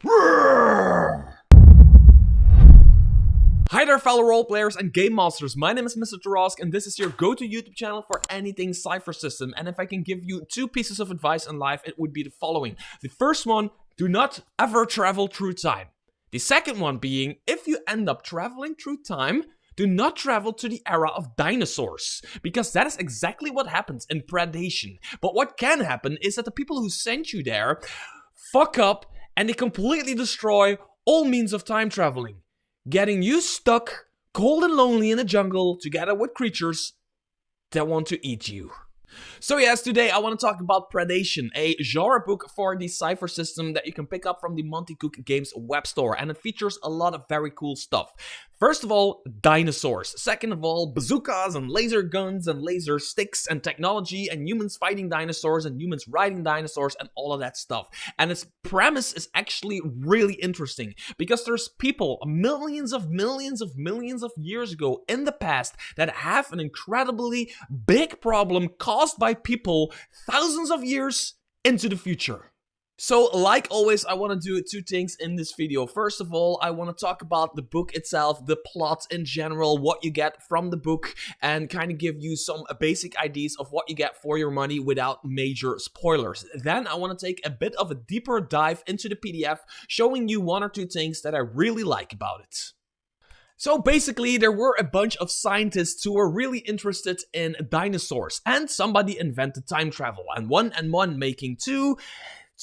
Hi there fellow roleplayers and game masters, my name is Mr. Jurassic and this is your go-to YouTube channel for anything Cypher System. And if I can give you two pieces of advice in life, it would be the following. The first one, do not ever travel through time. The second one being, if you end up traveling through time, do not travel to the era of dinosaurs, because that is exactly what happens in Predation. But what can happen is that the people who sent you there fuck up and they completely destroy all means of time traveling, getting you stuck, cold and lonely in the jungle together with creatures that want to eat you. So yes, today I want to talk about Predation, a genre book for the Cypher System that you can pick up from the Monte Games web store, and it features a lot of very cool stuff. First of all, dinosaurs. Second of all, bazookas and laser guns and laser sticks and technology and humans fighting dinosaurs and humans riding dinosaurs and all of that stuff. And its premise is actually really interesting because there's people millions of years ago in the past that have an incredibly big problem caused by people thousands of years into the future. So, like always, I want to do two things in this video. First of all, I want to talk about the book itself, the plot in general, what you get from the book, and kind of give you some basic ideas of what you get for your money without major spoilers. Then I want to take a bit of a deeper dive into the PDF, showing you one or two things that I really like about it. So basically, there were a bunch of scientists who were really interested in dinosaurs, and somebody invented time travel, and one making two.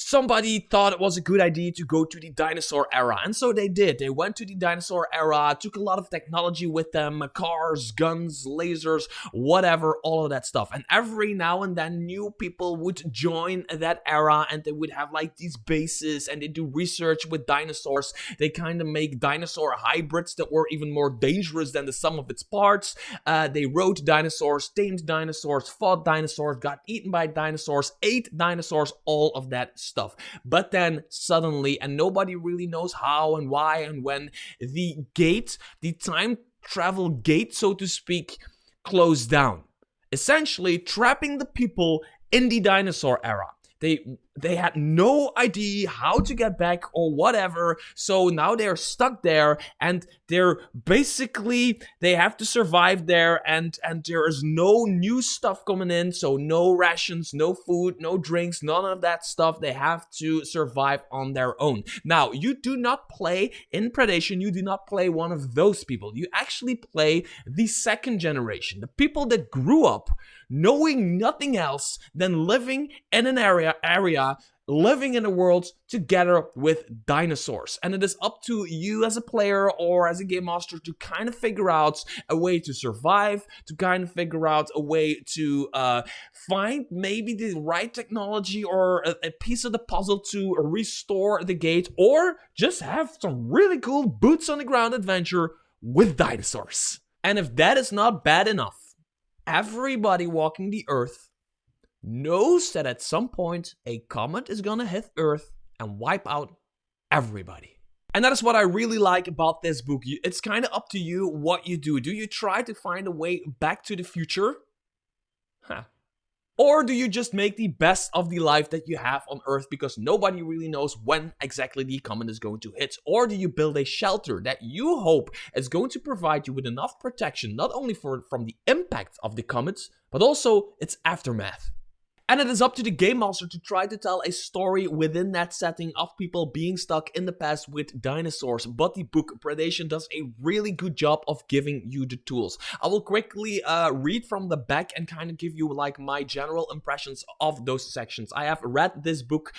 Somebody thought it was a good idea to go to the dinosaur era, and so they did. They went to the dinosaur era, took a lot of technology with them, cars, guns, lasers, whatever, all of that stuff. And every now and then, new people would join that era, and they would have like these bases, and they do research with dinosaurs. They kind of make dinosaur hybrids that were even more dangerous than the sum of its parts. They rode dinosaurs, tamed dinosaurs, fought dinosaurs, got eaten by dinosaurs, ate dinosaurs, all of that stuff. But then suddenly, and nobody really knows how and why and when, the time travel gate, so to speak, closed down, essentially trapping the people in the dinosaur era. They had no idea how to get back or whatever, so now they're stuck there, and they have to survive there, and there is no new stuff coming in, so no rations, no food, no drinks, none of that stuff. They have to survive on their own. Now, you do not play in Predation, you do not play one of those people. You actually play the second generation, the people that grew up knowing nothing else than living in an area, living in a world together with dinosaurs. And it is up to you as a player or as a game master to kind of figure out a way to survive, to kind of figure out a way to find maybe the right technology or a piece of the puzzle to restore the gate, or just have some really cool boots on the ground adventure with dinosaurs. And if that is not bad enough, everybody walking the earth knows that at some point a comet is gonna hit Earth and wipe out everybody. And that is what I really like about this book. It's kind of up to you what you do. Do you try to find a way back to the future? Or do you just make the best of the life that you have on Earth because nobody really knows when exactly the comet is going to hit? Or do you build a shelter that you hope is going to provide you with enough protection, not only from the impact of the comets, but also its aftermath? And it is up to the game master to try to tell a story within that setting of people being stuck in the past with dinosaurs. But the book Predation does a really good job of giving you the tools. I will quickly read from the back and kind of give you like my general impressions of those sections. I have read this book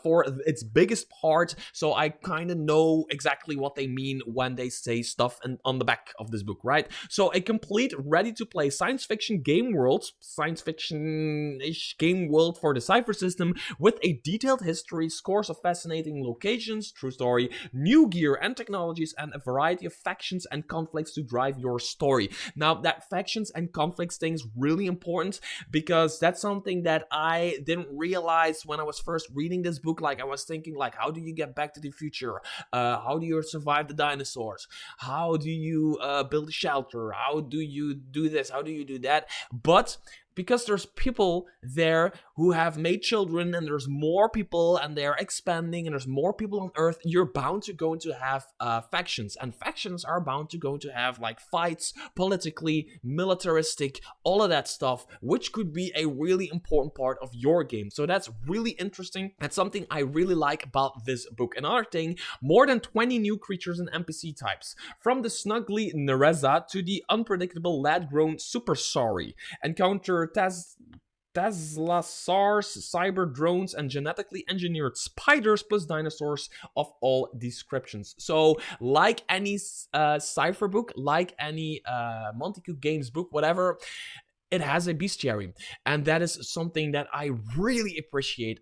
for its biggest part, so I kind of know exactly what they mean when they say stuff on the back of this book, right? So a complete, ready-to-play science fiction game world, science fiction-ish game world for the Cypher System, with a detailed history, scores of fascinating locations, true story, new gear and technologies, and a variety of factions and conflicts to drive your story. Now, that factions and conflicts thing is really important because that's something that I didn't realize when I was first reading this book. Like, I was thinking, like, how do you get back to the future? How do you survive the dinosaurs? How do you build a shelter? How do you do this? How do you do that? But because there's people there who have made children, and there's more people, and they're expanding, and there's more people on Earth, you're bound to going to have factions, and factions are bound to going to have like fights, politically, militaristic, all of that stuff, which could be a really important part of your game. So that's really interesting. That's something I really like about this book. Another thing, more than 20 new creatures and NPC types, from the snuggly Nereza to the unpredictable lad-grown Super Sorry. Encounter Teslasaurs, cyber drones, and genetically engineered spiders, plus dinosaurs of all descriptions. So, like any Cypher book, like any Monte Games book, whatever, it has a bestiary. And that is something that I really appreciate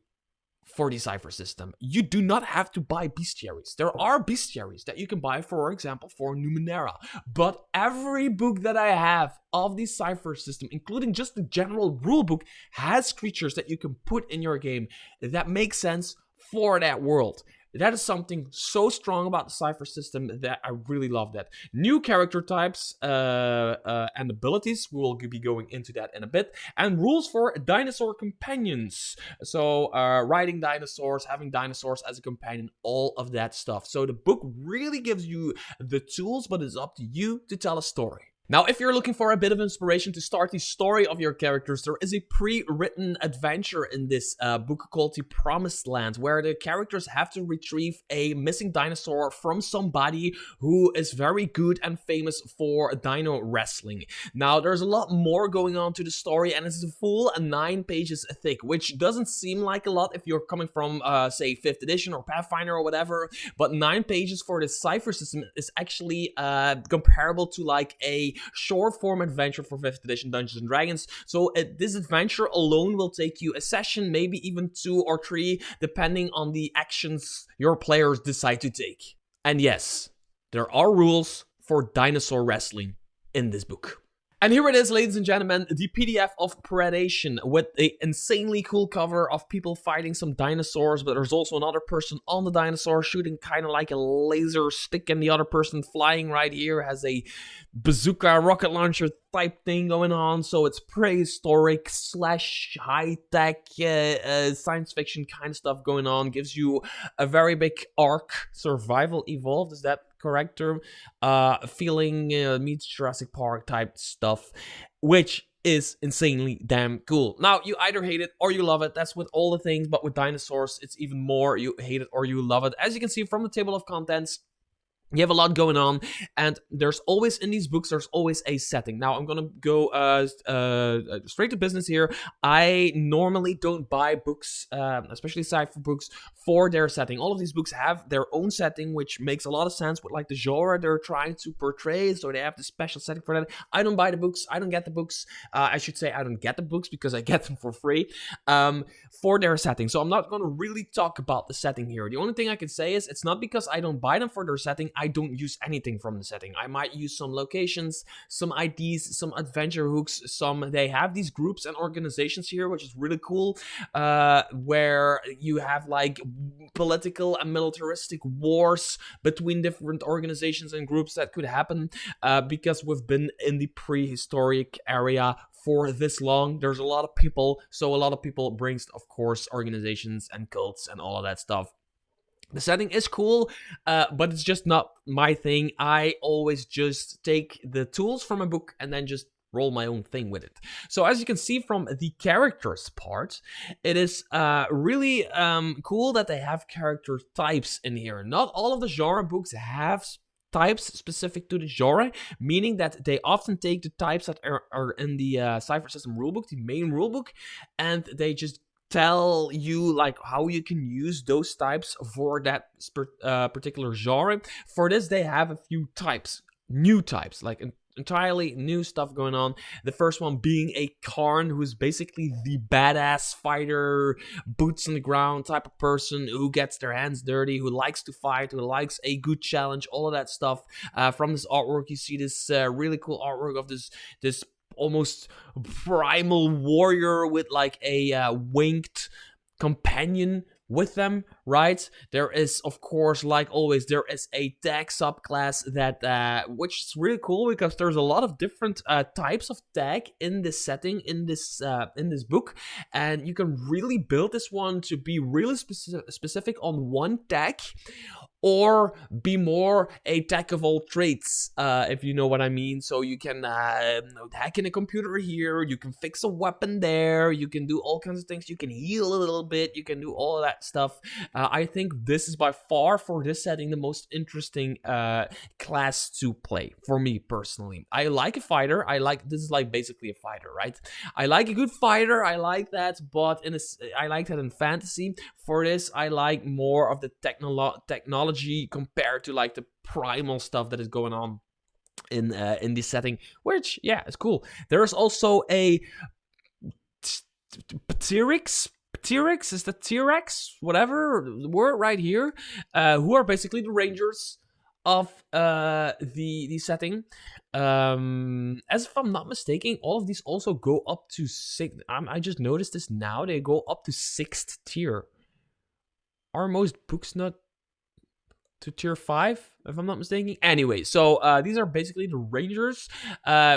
for the Cypher system. You do not have to buy bestiaries. There are bestiaries that you can buy, for example, for Numenera. But every book that I have of the Cypher system, including just the general rulebook, has creatures that you can put in your game that make sense for that world. That is something so strong about the Cypher system that I really love that. New character types and abilities, we will be going into that in a bit. And rules for dinosaur companions. So riding dinosaurs, having dinosaurs as a companion, all of that stuff. So the book really gives you the tools, but it's up to you to tell a story. Now, if you're looking for a bit of inspiration to start the story of your characters, there is a pre-written adventure in this book called The Promised Land, where the characters have to retrieve a missing dinosaur from somebody who is very good and famous for dino wrestling. Now, there's a lot more going on to the story, and it's a full 9 pages thick, which doesn't seem like a lot if you're coming from, say, 5th edition or Pathfinder or whatever, but 9 pages for the Cypher system is actually comparable to like a short form adventure for 5th edition Dungeons and Dragons. So this adventure alone will take you a session, maybe even 2 or 3, depending on the actions your players decide to take. And yes, there are rules for dinosaur wrestling in this book. And here it is, ladies and gentlemen, the PDF of Predation, with an insanely cool cover of people fighting some dinosaurs, but there's also another person on the dinosaur shooting kind of like a laser stick, and the other person flying right here has a bazooka rocket launcher type thing going on. So it's prehistoric / high-tech science fiction kind of stuff going on. Gives you a very big arc, survival evolved, is that correct term? Feeling meets Jurassic Park type stuff, which is insanely damn cool. Now, you either hate it or you love it. That's with all the things, but with dinosaurs, it's even more. You hate it or you love it. As you can see from the table of contents, you have a lot going on, and there's always, in these books, there's always a setting. Now, I'm gonna go straight to business here. I normally don't buy books, especially Cypher books, for their setting. All of these books have their own setting, which makes a lot of sense with like the genre they're trying to portray, so they have the special setting for that. I don't buy the books, I don't get the books. I should say I don't get the books because I get them for free for their setting. So I'm not gonna really talk about the setting here. The only thing I can say is it's not because I don't buy them for their setting, I don't use anything from the setting. I might use some locations, some IDs, some adventure hooks, they have these groups and organizations here, which is really cool, where you have like political and militaristic wars between different organizations and groups that could happen, because we've been in the prehistoric area for this long. There's a lot of people, so a lot of people brings, of course, organizations and cults and all of that stuff. The setting is cool, but it's just not my thing. I always just take the tools from a book and then just roll my own thing with it. So as you can see from the characters part, it is really cool that they have character types in here. Not all of the genre books have types specific to the genre, meaning that they often take the types that are in the Cypher System rulebook, the main rulebook, and they just tell you like how you can use those types for that particular genre. For this, they have a few types, new types, like entirely new stuff going on. The first one being a Karn, who is basically the badass fighter, boots on the ground type of person who gets their hands dirty, who likes to fight, who likes a good challenge, all of that stuff. From this artwork, you see this really cool artwork of this almost primal warrior with like a winged companion with them, right? There is, of course, like always, there is a tag subclass that which is really cool because there's a lot of different types of tag in this setting, in this book, and you can really build this one to be really specific on one tag, or be more a jack of all trades, if you know what I mean. So you can hack in a computer here, you can fix a weapon there, you can do all kinds of things, you can heal a little bit, you can do all of that stuff. I think this is by far, for this setting, the most interesting class to play, for me personally. I like a fighter, this is like basically a fighter, right? I like a good fighter, I like that, but I like that in fantasy. For this, I like more of the technology compared to like the primal stuff that is going on in this setting, which, yeah, it's cool. There's also a T-Rex, is that T-Rex? Whatever word right here, who are basically the rangers of the setting. As if I'm not mistaken, all of these also go up to 6. I just noticed this now. They go up to 6th tier. Are most books not to tier 5, if I'm not mistaken? Anyway, so these are basically the rangers,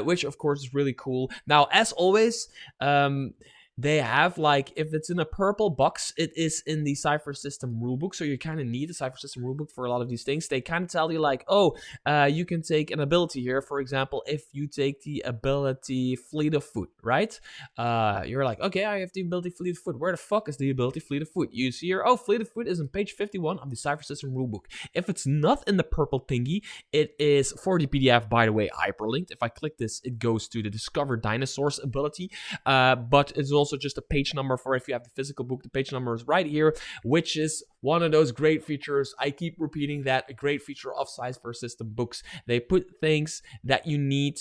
which of course is really cool. Now, as always, they have, like, if it's in a purple box, it is in the Cypher System rulebook, so you kind of need the Cypher System rulebook for a lot of these things. They kind of tell you, like, oh, you can take an ability here. For example, if you take the ability Fleet of Foot, right? You're like, okay, I have the ability Fleet of Foot. Where the fuck is the ability Fleet of Foot? You see here, oh, Fleet of Foot is on page 51 of the Cypher System rulebook. If it's not in the purple thingy, it is, for the PDF, by the way, hyperlinked. If I click this, it goes to the Discover Dinosaurs ability, but it's also just a page number for if you have the physical book. The page number is right here, which is one of those great features. I keep repeating that, a great feature of Cypher System books. They put things that you need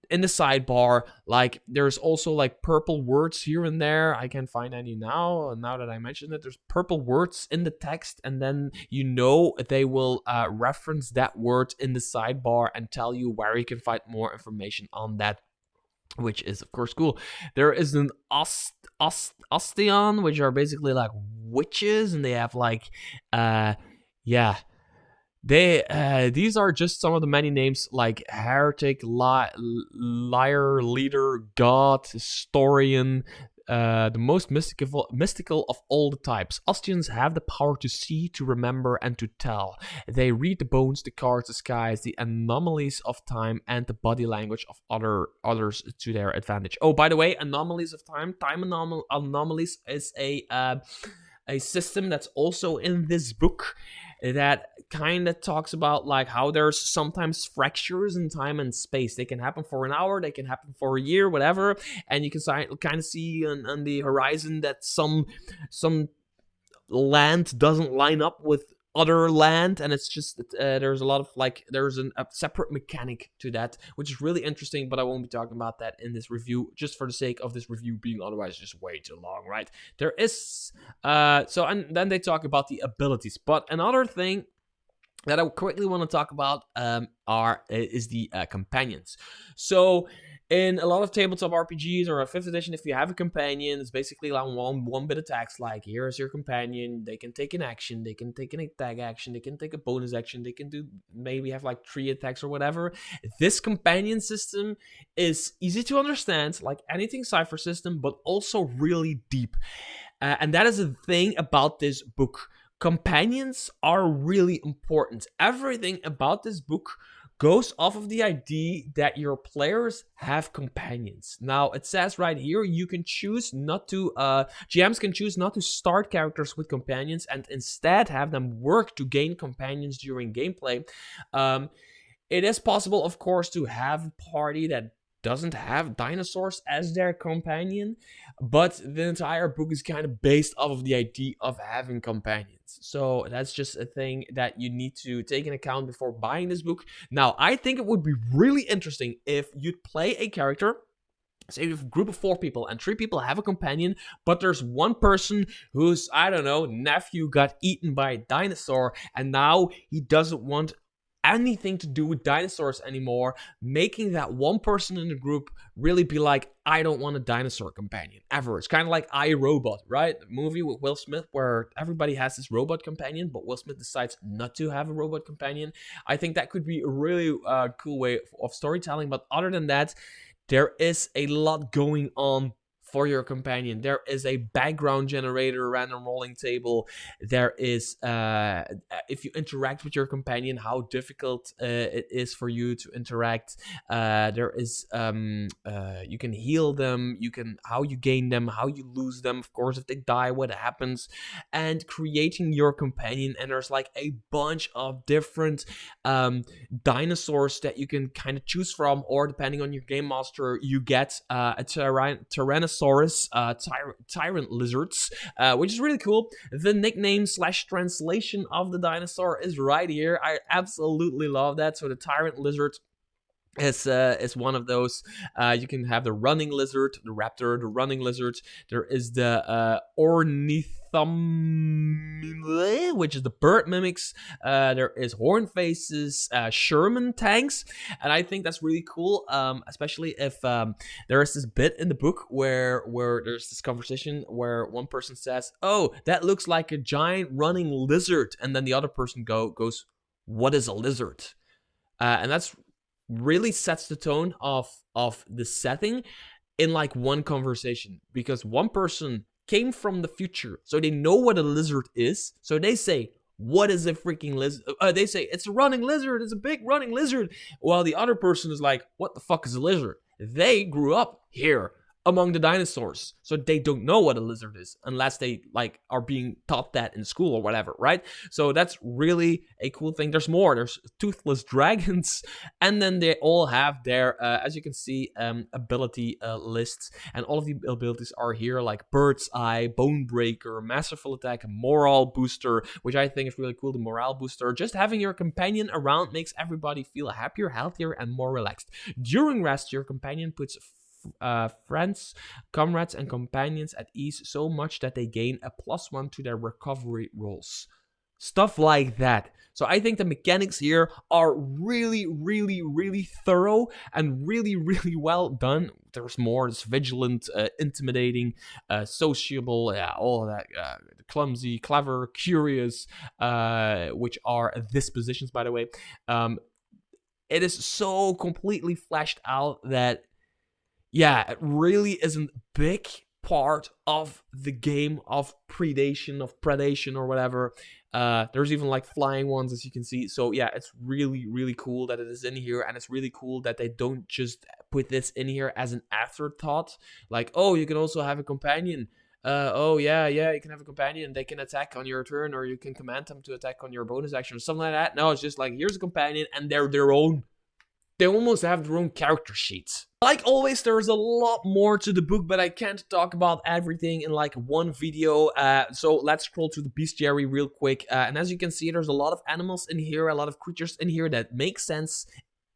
in the sidebar. Like, there's also like purple words here and there. I can't find any now that I mentioned it. There's purple words in the text, and then they will reference that word in the sidebar and tell you where you can find more information on that, which is, of course, cool. There is an Osteon, which are basically like witches, and they have like, these are just some of the many names, like heretic, liar, leader, god, historian, the most mystical of all the types. Osteons have the power to see, to remember, and to tell. They read the bones, the cards, the skies, the anomalies of time, and the body language of others to their advantage. Oh, by the way, anomalies of time, anomalies is a system that's also in this book that kind of talks about like how there's sometimes fractures in time and space. They can happen for an hour, they can happen for a year, whatever, and you can kind of see on the horizon that some land doesn't line up with other land, and it's just there's a lot of like there's a separate mechanic to that, which is really interesting, but I won't be talking about that in this review, just for the sake of this review being otherwise just way too long, right? There is and then they talk about the abilities, but another thing that I quickly want to talk about is the companions. So in a lot of tabletop RPGs or a 5th edition, if you have a companion, it's basically like one bit of text, like, here's your companion, they can take an action, they can take an attack action, they can take a bonus action, they can do maybe have like 3 attacks or whatever. This companion system is easy to understand, like anything Cypher System, but also really deep. And that is the thing about this book. Companions are really important. Everything about this book goes off of the idea that your players have companions. Now, it says right here, you can choose not to, GMs can choose not to start characters with companions and instead have them work to gain companions during gameplay. It is possible, of course, to have a party that doesn't have dinosaurs as their companion, but the entire book is kind of based off of the idea of having companions. So that's just a thing that you need to take into account before buying this book. Now, I think it would be really interesting if you'd play a character, say you have a group of 4 people and 3 people have a companion, but there's one person whose, I don't know, nephew got eaten by a dinosaur, and now he doesn't want anything to do with dinosaurs anymore, making that one person in the group really be like, I don't want a dinosaur companion ever. It's kind of like I, Robot, right? The movie with Will Smith where everybody has this robot companion, but Will Smith decides not to have a robot companion. I think that could be a really cool way of storytelling. But other than that, there is a lot going on for your companion. There is a background generator, random rolling table. There is, if you interact with your companion, how difficult it is for you to interact. There is, you can heal them, how you gain them, how you lose them, of course, if they die, what happens, and creating your companion. And there's like a bunch of different dinosaurs that you can kind of choose from, or depending on your game master, you get a Tyrannosaurus, tyrant lizards, which is really cool. The nickname / translation of the dinosaur is right here. I absolutely love that. So the tyrant lizard is one of those. You can have the running lizard, the raptor, the running lizard. There is the ornithomime, which is the bird mimics. There is horn faces, Sherman tanks, and I think that's really cool. Especially if there is this bit in the book where there's this conversation where one person says, "Oh, that looks like a giant running lizard," and then the other person goes, "What is a lizard?" And that's really sets the tone of the setting in like one conversation, because one person came from the future, so they know what a lizard is, so they say, what is a freaking lizard? They say, it's a running lizard, it's a big running lizard, while the other person is like, what the fuck is a lizard? They grew up here among the dinosaurs, so they don't know what a lizard is unless they like are being taught that in school or whatever, right? So that's really a cool thing. There's more. There's toothless dragons, and then they all have their as you can see, ability lists, and all of the abilities are here, like Bird's Eye, Bone Breaker, Masterful Attack, Morale Booster, which I think is really cool. The Morale Booster, just having your companion around makes everybody feel happier, healthier, and more relaxed. During rest, your companion puts friends, comrades, and companions at ease so much that they gain a +1 to their recovery rolls. Stuff like that. So I think the mechanics here are really, really, really thorough and really, really well done. There's more. It's vigilant, intimidating, sociable, all of that. Clumsy, clever, curious, which are dispositions, by the way. It is so completely fleshed out that, yeah, it really is a big part of the game of predation or whatever. There's even like flying ones, as you can see. So yeah, it's really, really cool that it is in here, and it's really cool that they don't just put this in here as an afterthought. Like, oh, you can also have a companion. Oh yeah, you can have a companion. They can attack on your turn, or you can command them to attack on your bonus action or something like that. No, it's just like, here's a companion, and they're their own. They almost have their own character sheets. Like always, there's a lot more to the book, but I can't talk about everything in like one video. So let's scroll to the bestiary real quick. And as you can see, there's a lot of animals in here, a lot of creatures in here that make sense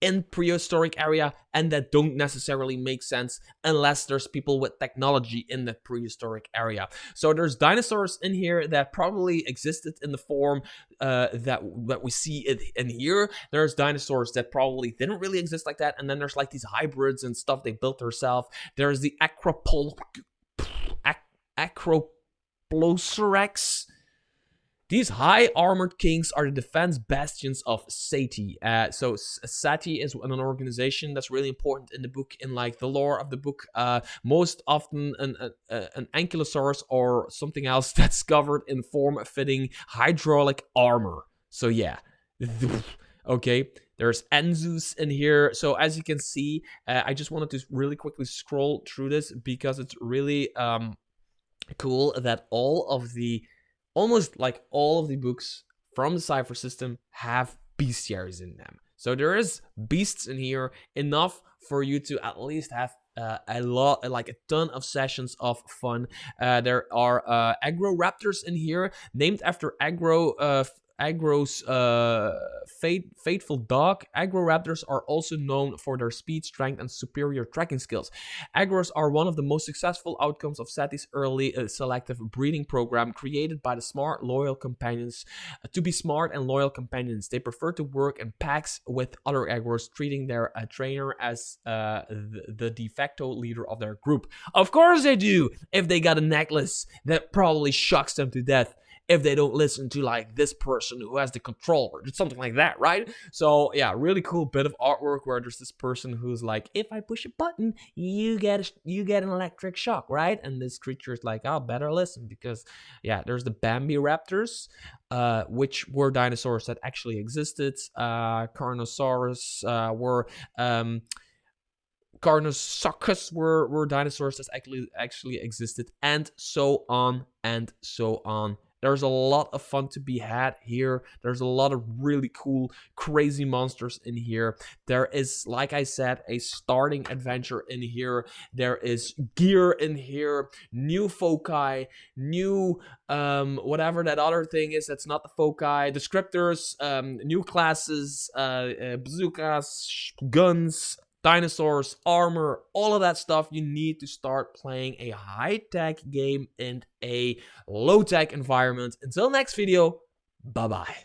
in prehistoric area and that don't necessarily make sense unless there's people with technology in that prehistoric area. So there's dinosaurs in here that probably existed in the form that we see in here. There's dinosaurs that probably didn't really exist like that, and then there's like these hybrids and stuff they built themselves. There's the Acroplosaurus. These high armored kings are the defense bastions of Sati. So Sati is an organization that's really important in the book, in like the lore of the book. Most often an ankylosaurus or something else that's covered in form-fitting hydraulic armor. So yeah, okay. There's Enzus in here. So as you can see, I just wanted to really quickly scroll through this because it's really cool that almost like all of the books from the Cypher System have bestiaries in them. So there is beasts in here, enough for you to at least have a ton of sessions of fun. There are agro raptors in here, named after Agro's faithful dog. Agoraptors are also known for their speed, strength, and superior tracking skills. Agros are one of the most successful outcomes of SETI's early selective breeding program, created by the smart, loyal companions. To be smart and loyal companions, they prefer to work in packs with other Agros, treating their trainer as the de facto leader of their group. Of course they do, if they got a necklace that probably shocks them to death if they don't listen to like this person who has the controller, something like that, right? So yeah, really cool bit of artwork where there's this person who's like, if I push a button, you get an electric shock, right? And this creature is like, I'll better listen, because yeah, there's the Bambi raptors, which were dinosaurs that actually existed. Carnosaurus were Carnosuchus were dinosaurs that actually existed, and so on and so on. There's a lot of fun to be had here. There's a lot of really cool, crazy monsters in here. There is, like I said, a starting adventure in here. There is gear in here, new foci, new whatever that other thing is that's not the foci, descriptors, new classes, bazookas, guns, dinosaurs, armor, all of that stuff. You need to start playing a high-tech game in a low-tech environment. Until next video, bye-bye.